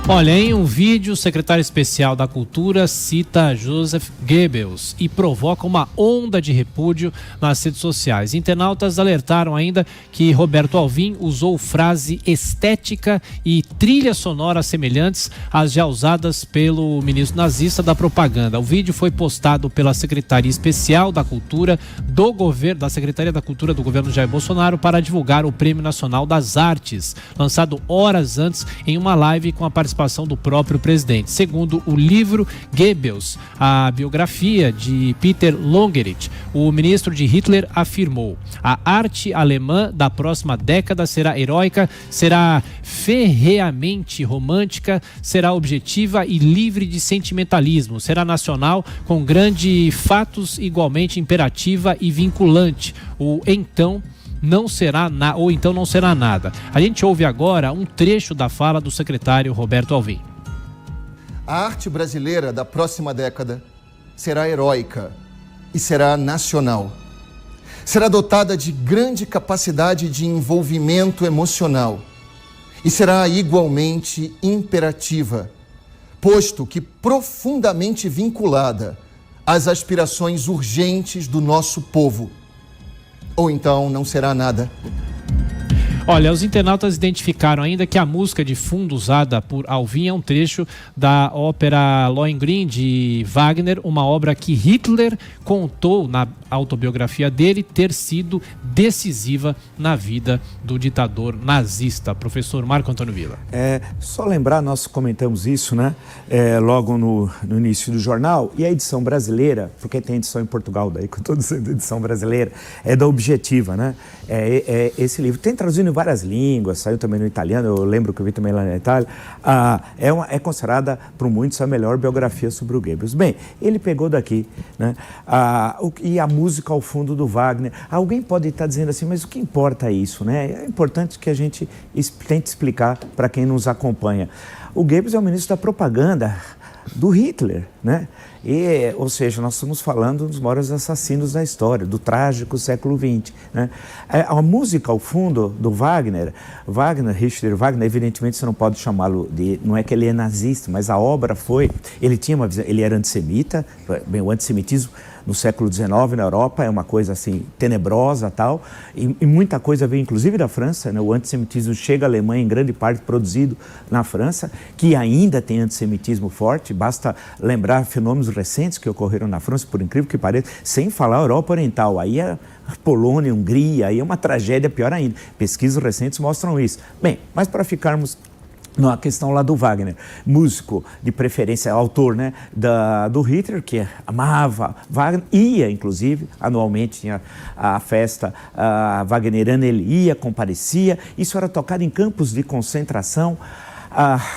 Olha, em um vídeo, o secretário especial da Cultura cita Joseph Goebbels e provoca uma onda de repúdio nas redes sociais. Internautas alertaram ainda que Roberto Alvim usou frase estética e trilha sonora semelhantes às já usadas pelo ministro nazista da propaganda. O vídeo foi postado pela Secretaria Especial da Cultura do governo, da Secretaria da Cultura do governo Jair Bolsonaro para divulgar o Prêmio Nacional das Artes, lançado horas antes em uma live com a participação do próprio presidente. Segundo o livro Goebbels, a biografia de Peter Longerich, o ministro de Hitler afirmou: a arte alemã da próxima década será heróica, será ferreamente romântica, será objetiva e livre de sentimentalismo, será nacional com grandes fatos, igualmente imperativa e vinculante. Ou então não será nada. A gente ouve agora um trecho da fala do secretário Roberto Alvim. A arte brasileira da próxima década será heróica e será nacional. Será dotada de grande capacidade de envolvimento emocional e será igualmente imperativa, posto que profundamente vinculada às aspirações urgentes do nosso povo. Ou então não será nada. Olha, os internautas identificaram ainda que a música de fundo usada por Alvim é um trecho da ópera Lohengrin de Wagner, uma obra que Hitler contou na autobiografia dele ter sido decisiva na vida do ditador nazista. Professor Marco Antônio Villa. Só lembrar, nós comentamos isso, né? Logo no início do jornal, e a edição brasileira, porque tem edição em Portugal, daí que eu estou dizendo edição brasileira, é da Objetiva, né? Esse livro tem traduzido em várias línguas, saiu também no italiano, eu lembro que eu vi também lá na Itália. É considerada por muitos a melhor biografia sobre o Goebbels. Bem, ele pegou daqui, né? E a música ao fundo do Wagner. Alguém pode estar dizendo assim, mas o que importa é isso, né? É importante que a gente tente explicar para quem nos acompanha. O Goebbels é o ministro da propaganda do Hitler, né? Ou seja, nós estamos falando dos maiores assassinos da história, do trágico século XX, né? A música ao fundo do Richard Wagner, evidentemente você não pode chamá-lo de, não é que ele é nazista, mas a obra foi, ele tinha uma visão, ele era antissemita, bem, o antissemitismo no século XIX na Europa é uma coisa assim tenebrosa tal, e muita coisa veio inclusive da França, né? O antissemitismo chega à Alemanha em grande parte produzido na França, que ainda tem antissemitismo forte, basta lembrar fenômenos recentes que ocorreram na França, por incrível que pareça, sem falar a Europa Oriental, aí é Polônia, Hungria, aí é uma tragédia pior ainda, pesquisas recentes mostram isso. Bem, mas para ficarmos na questão lá do Wagner, músico de preferência, autor, né, do Hitler, que amava Wagner, ia inclusive, anualmente tinha a festa wagneriana, ele ia, comparecia, isso era tocado em campos de concentração,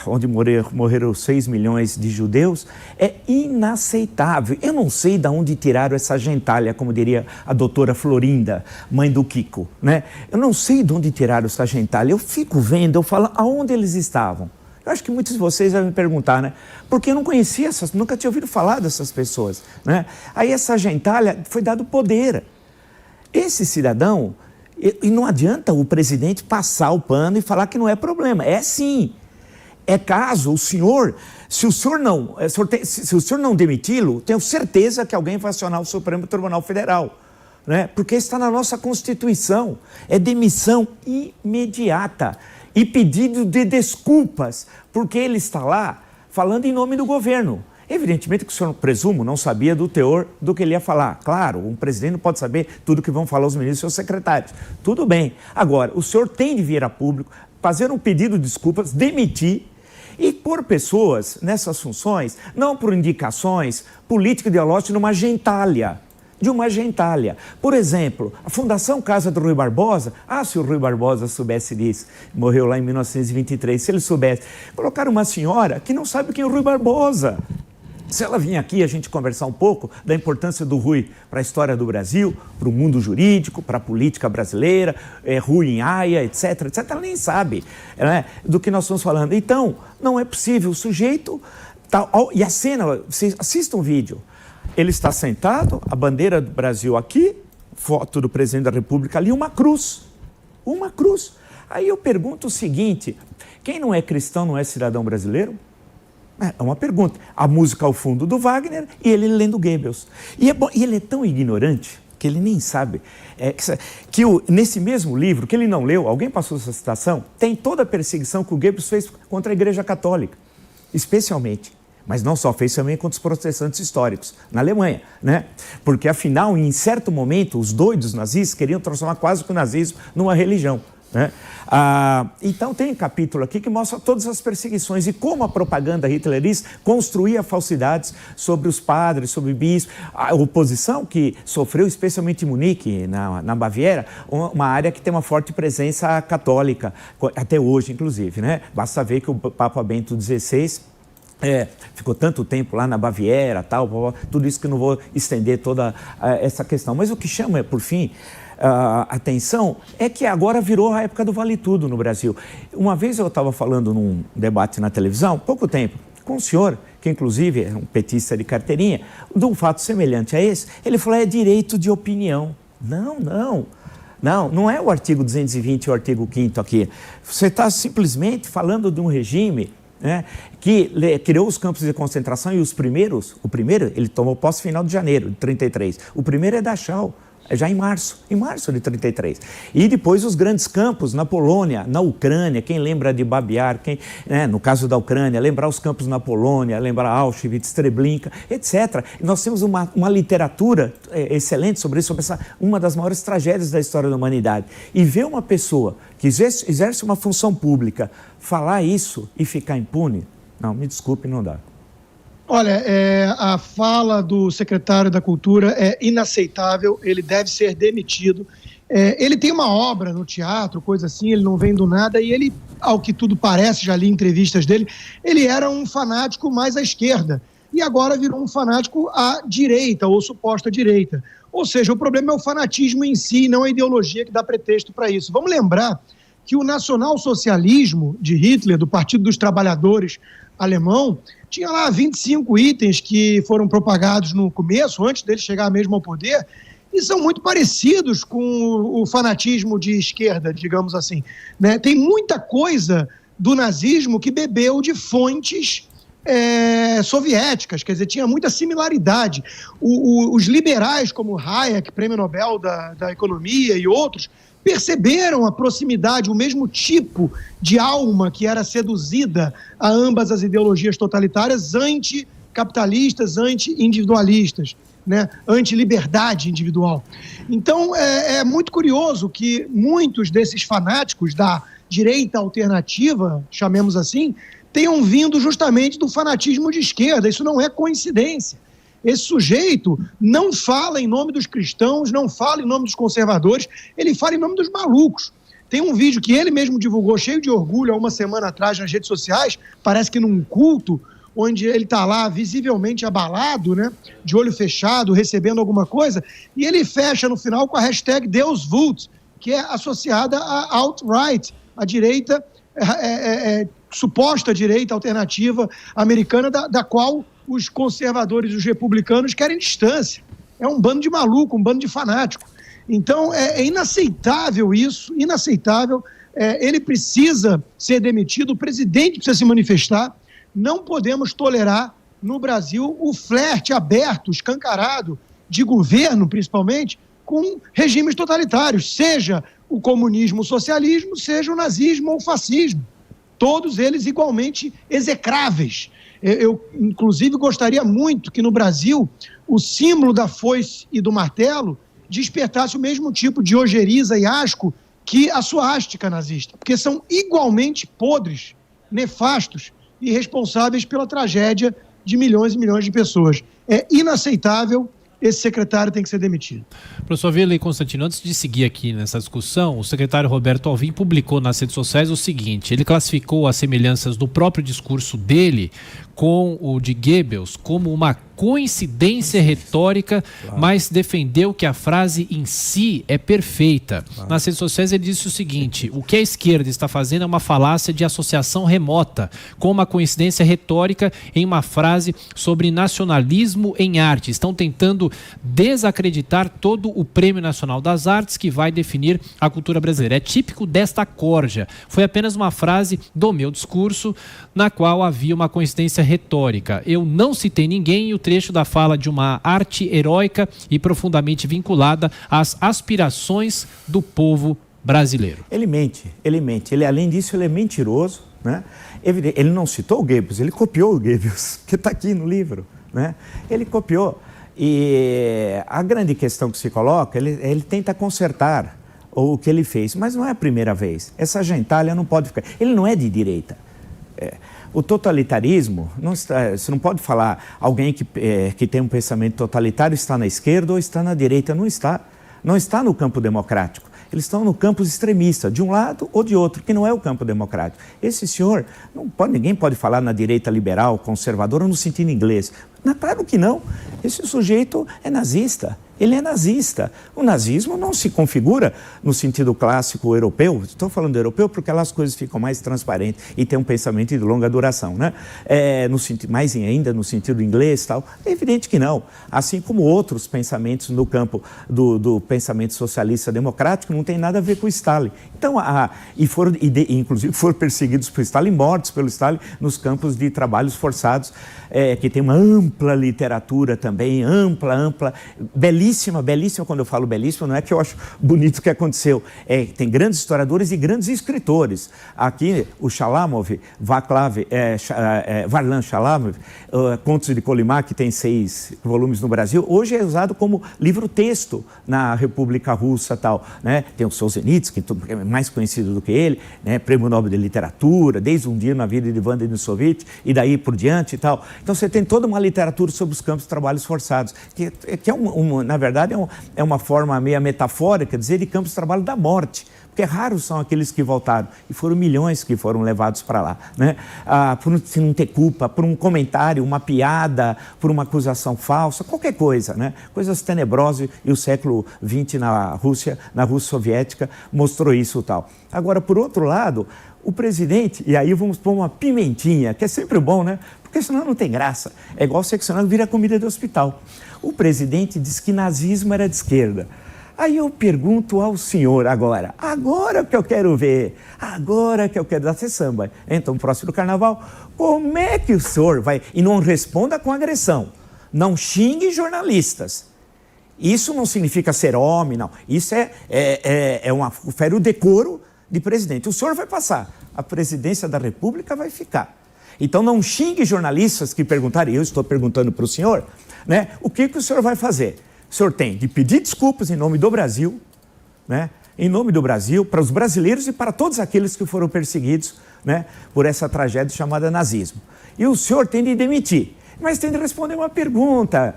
onde morreram 6 milhões de judeus, é inaceitável. Eu não sei de onde tiraram essa gentalha, como diria a doutora Florinda, mãe do Kiko, né? Eu não sei de onde tiraram essa gentalha. Eu fico vendo, eu falo, aonde eles estavam? Eu acho que muitos de vocês vão me perguntar, né? Porque eu não conhecia nunca tinha ouvido falar dessas pessoas, né? Aí essa gentalha foi dado poder. Esse cidadão, e não adianta o presidente passar o pano e falar que não é problema. É sim. É caso o senhor, se o senhor não demiti-lo, tenho certeza que alguém vai acionar o Supremo Tribunal Federal, né? Porque está na nossa Constituição, é demissão imediata e pedido de desculpas, porque ele está lá falando em nome do governo. Evidentemente que o senhor, presumo, não sabia do teor do que ele ia falar. Claro, um presidente não pode saber tudo que vão falar os ministros e seus secretários. Tudo bem. Agora, o senhor tem de vir a público, fazer um pedido de desculpas, demitir, e pôr pessoas nessas funções, não por indicações político-ideológicas, de uma gentalha. Por exemplo, a Fundação Casa do Rui Barbosa, se o Rui Barbosa soubesse disso, morreu lá em 1923, se ele soubesse, colocaram uma senhora que não sabe quem é o Rui Barbosa. Se ela vir aqui a gente conversar um pouco da importância do Rui para a história do Brasil, para o mundo jurídico, para a política brasileira, Rui em Haia, etc, etc, ela nem sabe, né, do que nós estamos falando. Então, não é possível, o sujeito, e a cena, vocês assistam o vídeo, ele está sentado, a bandeira do Brasil aqui, foto do presidente da República ali, uma cruz. Aí eu pergunto o seguinte, Quem não é cristão não é cidadão brasileiro? É uma pergunta. A música ao fundo do Wagner e ele lendo Goebbels. E ele é tão ignorante que ele nem sabe nesse mesmo livro, que ele não leu, alguém passou essa citação, tem toda a perseguição que o Goebbels fez contra a Igreja Católica, especialmente. Mas não só, fez também contra os protestantes históricos, na Alemanha, né? Porque, afinal, em certo momento, os doidos nazistas queriam transformar quase que o nazismo numa religião, né? Então tem um capítulo aqui que mostra todas as perseguições e como a propaganda hitlerista construía falsidades sobre os padres, sobre bispos. A oposição que sofreu, especialmente em Munique, na Baviera, uma área que tem uma forte presença católica, até hoje, inclusive, né? Basta ver que o Papa Bento XVI ficou tanto tempo lá na Baviera, tudo isso que eu não vou estender toda essa questão. Mas o que chama, por fim, atenção é que agora virou a época do vale tudo no Brasil. Uma vez eu estava falando num debate na televisão, pouco tempo, com um senhor, que inclusive é um petista de carteirinha, de um fato semelhante a esse. Ele falou, é direito de opinião. Não é o artigo 220 e o artigo 5º aqui. Você está simplesmente falando de um regime, né, que criou os campos de concentração e o primeiro, ele tomou posse final de janeiro de 33. O primeiro é Dachau, já em março de 33. E depois os grandes campos na Polônia, na Ucrânia, quem lembra de Babi Yar, no caso da Ucrânia, lembrar os campos na Polônia, lembrar Auschwitz, Treblinka, etc. E nós temos uma literatura excelente sobre isso, sobre uma das maiores tragédias da história da humanidade. E ver uma pessoa que exerce uma função pública falar isso e ficar impune, não, me desculpe, não dá. Olha, a fala do secretário da Cultura é inaceitável, ele deve ser demitido. Ele tem uma obra no teatro, coisa assim, ele não vem do nada, e ele, ao que tudo parece, já li entrevistas dele, ele era um fanático mais à esquerda, e agora virou um fanático à direita, ou suposta direita. Ou seja, o problema é o fanatismo em si, não a ideologia que dá pretexto para isso. Vamos lembrar que o nacionalsocialismo de Hitler, do Partido dos Trabalhadores alemão, tinha lá 25 itens que foram propagados no começo, antes dele chegar mesmo ao poder, e são muito parecidos com o fanatismo de esquerda, digamos assim, né? Tem muita coisa do nazismo que bebeu de fontes soviéticas, quer dizer, tinha muita similaridade. Os liberais, como Hayek, prêmio Nobel da Economia e outros, perceberam a proximidade, o mesmo tipo de alma que era seduzida a ambas as ideologias totalitárias anticapitalistas, anti-individualistas, né? Anti-liberdade individual. Então, é muito curioso que muitos desses fanáticos da direita alternativa, chamemos assim, tenham vindo justamente do fanatismo de esquerda. Isso não é coincidência. Esse sujeito não fala em nome dos cristãos, não fala em nome dos conservadores, ele fala em nome dos malucos. Tem um vídeo que ele mesmo divulgou, cheio de orgulho, há uma semana atrás nas redes sociais, parece que num culto, onde ele está lá visivelmente abalado, né, de olho fechado, recebendo alguma coisa, e ele fecha no final com a hashtag Deus Vult, que é associada à alt-right, a direita, suposta direita alternativa americana, da qual os conservadores e os republicanos querem distância. É um bando de maluco, um bando de fanático. Então, é inaceitável isso, inaceitável. Ele precisa ser demitido, o presidente precisa se manifestar. Não podemos tolerar no Brasil o flerte aberto, escancarado, de governo, principalmente, com regimes totalitários, seja o comunismo, o socialismo, seja o nazismo ou o fascismo. Todos eles igualmente execráveis. Eu, inclusive, gostaria muito que no Brasil o símbolo da foice e do martelo despertasse o mesmo tipo de ojeriza e asco que a suástica nazista, porque são igualmente podres, nefastos e responsáveis pela tragédia de milhões e milhões de pessoas. É inaceitável. Esse secretário tem que ser demitido. Professor Vila e Constantino, antes de seguir aqui nessa discussão, o secretário Roberto Alvim publicou nas redes sociais o seguinte: ele classificou as semelhanças do próprio discurso dele com o de Goebbels como uma coincidência retórica, mas defendeu que a frase em si é perfeita. Nas redes sociais ele disse o seguinte: o que a esquerda está fazendo é uma falácia de associação remota, com uma coincidência retórica em uma frase sobre nacionalismo em arte. Estão tentando desacreditar todo o Prêmio Nacional das Artes que vai definir a cultura brasileira. É típico desta corja. Foi apenas uma frase do meu discurso na qual havia uma coincidência retórica. Eu não citei ninguém e o trecho da fala de uma arte heróica e profundamente vinculada às aspirações do povo brasileiro. Ele mente. Além disso, ele é mentiroso, né? Ele não citou o Goebbels, ele copiou o Goebbels, que está aqui no livro, né? Ele copiou. E a grande questão que se coloca, ele tenta consertar o que ele fez, mas não é a primeira vez. Essa gentalha não pode ficar. Ele não é de direita. O totalitarismo, você não pode falar alguém que tem um pensamento totalitário está na esquerda ou está na direita. Não está. Não está no campo democrático. Eles estão no campo extremista, de um lado ou de outro, que não é o campo democrático. Esse senhor, ninguém pode falar na direita liberal, conservadora, no sentido inglês. Claro que não. Esse sujeito é nazista. Ele é nazista. O nazismo não se configura no sentido clássico europeu. Estou falando europeu porque lá as coisas ficam mais transparentes e tem um pensamento de longa duração, né? Mais ainda no sentido inglês e tal. É evidente que não. Assim como outros pensamentos no campo do pensamento socialista democrático não tem nada a ver com o Stalin. Então, inclusive foram perseguidos por Stalin, mortos pelo Stalin nos campos de trabalhos forçados, que tem uma ampla literatura também, ampla, belíssima, quando eu falo belíssima, não é que eu acho bonito o que aconteceu. Tem grandes historiadores e grandes escritores. Aqui, o Shalamov, Varlam Shalamov, Contos de Kolyma, que tem 6 volumes no Brasil, hoje é usado como livro-texto na República Russa e tal, né? Tem o Solzhenitsyn, que é mais conhecido do que ele, né? Prêmio Nobel de Literatura, desde Um Dia na Vida de Ivan Denisovich, e daí por diante e tal. Então, você tem toda uma literatura sobre os campos de trabalhos forçados, que na verdade, é uma forma meio metafórica de dizer de campos de trabalho da morte, porque raros são aqueles que voltaram, e foram milhões que foram levados para lá, né? Por não ter culpa, por um comentário, uma piada, por uma acusação falsa, qualquer coisa, né? Coisas tenebrosas, e o século XX na Rússia soviética, mostrou isso e tal. Agora, por outro lado, o presidente, e aí vamos pôr uma pimentinha, que é sempre bom, né? Porque senão não tem graça. É igual o seccionário vira comida de hospital. O presidente disse que nazismo era de esquerda. Aí eu pergunto ao senhor agora que eu quero ver, agora que eu quero dar samba. Então, próximo carnaval, como é que o senhor vai... E não responda com agressão, não xingue jornalistas. Isso não significa ser homem, não. Isso fere o decoro de presidente. O senhor vai passar, a presidência da República vai ficar. Então não xingue jornalistas que perguntarem, eu estou perguntando para o senhor, né? O que o senhor vai fazer? O senhor tem de pedir desculpas em nome do Brasil, né? Em nome do Brasil, para os brasileiros e para todos aqueles que foram perseguidos, né? Por essa tragédia chamada nazismo. E o senhor tem de demitir. Mas tem de responder uma pergunta.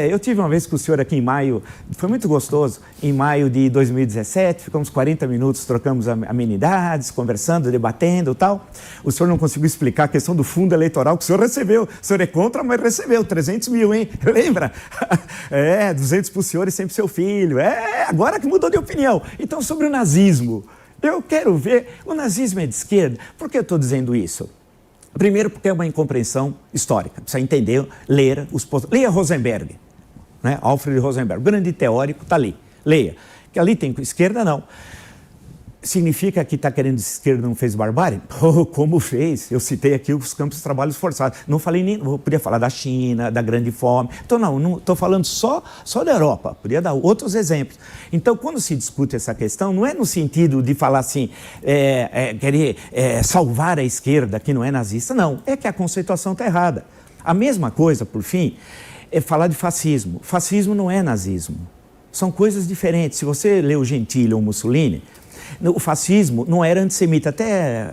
Eu tive uma vez com o senhor aqui em maio, foi muito gostoso, em maio de 2017, ficamos 40 minutos, trocamos amenidades, conversando, debatendo e tal. O senhor não conseguiu explicar a questão do fundo eleitoral que o senhor recebeu. O senhor é contra, mas recebeu 300 mil, hein? Lembra? 200 para o senhor e sempre seu filho. Agora que mudou de opinião. Então, sobre o nazismo, eu quero ver, o nazismo é de esquerda. Por que eu estou dizendo isso? Primeiro, porque é uma incompreensão histórica. Precisa entender, ler os postos. Leia Rosenberg, né? Alfred Rosenberg, grande teórico, está ali. Leia. Que ali tem esquerda, não. Significa que está querendo dizer que a esquerda não fez barbárie? Como fez? Eu citei aqui os campos de trabalhos forçados. Não falei nem... Eu podia falar da China, da grande fome. Então, não estou falando só da Europa. Podia dar outros exemplos. Então, quando se discute essa questão, não é no sentido de falar assim, querer salvar a esquerda, que não é nazista. Não, é que a conceituação está errada. A mesma coisa, por fim, é falar de fascismo. Fascismo não é nazismo. São coisas diferentes. Se você lê o Gentile ou Mussolini... O fascismo não era antissemita até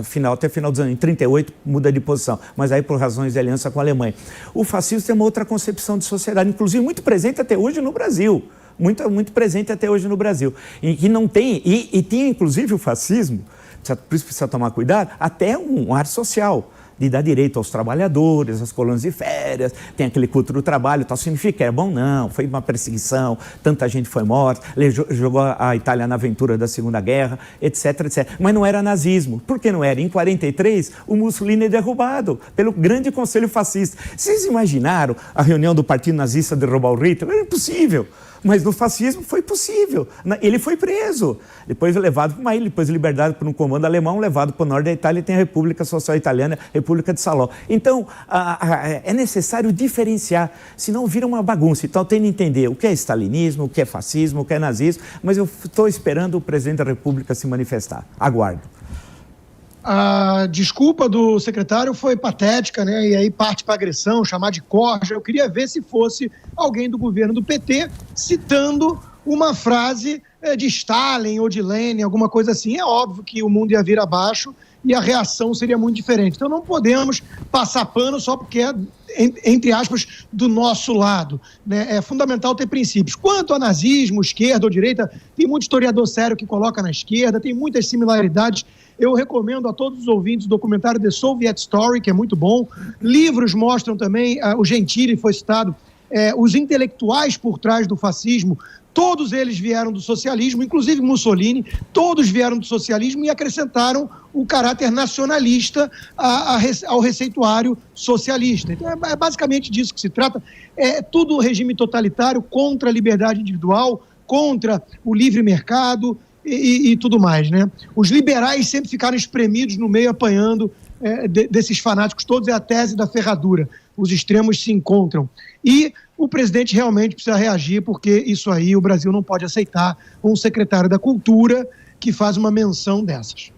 final dos anos, em 1938 muda de posição, mas aí por razões de aliança com a Alemanha. O fascismo tem uma outra concepção de sociedade, inclusive muito presente até hoje no Brasil, muito presente até hoje no Brasil, e que não tem, e tinha inclusive o fascismo, por isso precisa tomar cuidado, até um ar social. de dar direito aos trabalhadores, às colônias de férias, tem aquele culto do trabalho e tal. Significa que é bom? Não, foi uma perseguição, tanta gente foi morta, jogou a Itália na aventura da Segunda Guerra, etc, etc. Mas não era nazismo. Por que não era? Em 43, o Mussolini é derrubado pelo grande conselho fascista. Vocês imaginaram a reunião do Partido Nazista derrubar o Hitler? Era impossível. Mas no fascismo foi possível. Ele foi preso, depois levado para uma ilha, depois libertado por um comando alemão, levado para o norte da Itália e tem a República Social Italiana, República de Salò. Então, é necessário diferenciar, senão vira uma bagunça. Então, tem que entender o que é stalinismo, o que é fascismo, o que é nazismo, mas eu estou esperando o presidente da República se manifestar. Aguardo. A desculpa do secretário foi patética, né? E aí parte para agressão, chamar de corja. Eu queria ver se fosse alguém do governo do PT citando uma frase de Stalin ou de Lenin, alguma coisa assim. É óbvio que o mundo ia vir abaixo e a reação seria muito diferente. Então não podemos passar pano só porque é, entre aspas, do nosso lado, né? É fundamental ter princípios. Quanto a nazismo, esquerda ou direita, tem muito historiador sério que coloca na esquerda, tem muitas similaridades. Eu recomendo a todos os ouvintes o documentário The Soviet Story, que é muito bom. Livros mostram também, o Gentili foi citado, os intelectuais por trás do fascismo. Todos eles vieram do socialismo, inclusive Mussolini, todos vieram do socialismo e acrescentaram o caráter nacionalista ao receituário socialista. Então é basicamente disso que se trata. É tudo regime totalitário contra a liberdade individual, contra o livre mercado e tudo mais, né? Os liberais sempre ficaram espremidos no meio, apanhando desses fanáticos todos. É a tese da ferradura. Os extremos se encontram. E o presidente realmente precisa reagir, porque isso aí o Brasil não pode aceitar um secretário da Cultura que faz uma menção dessas.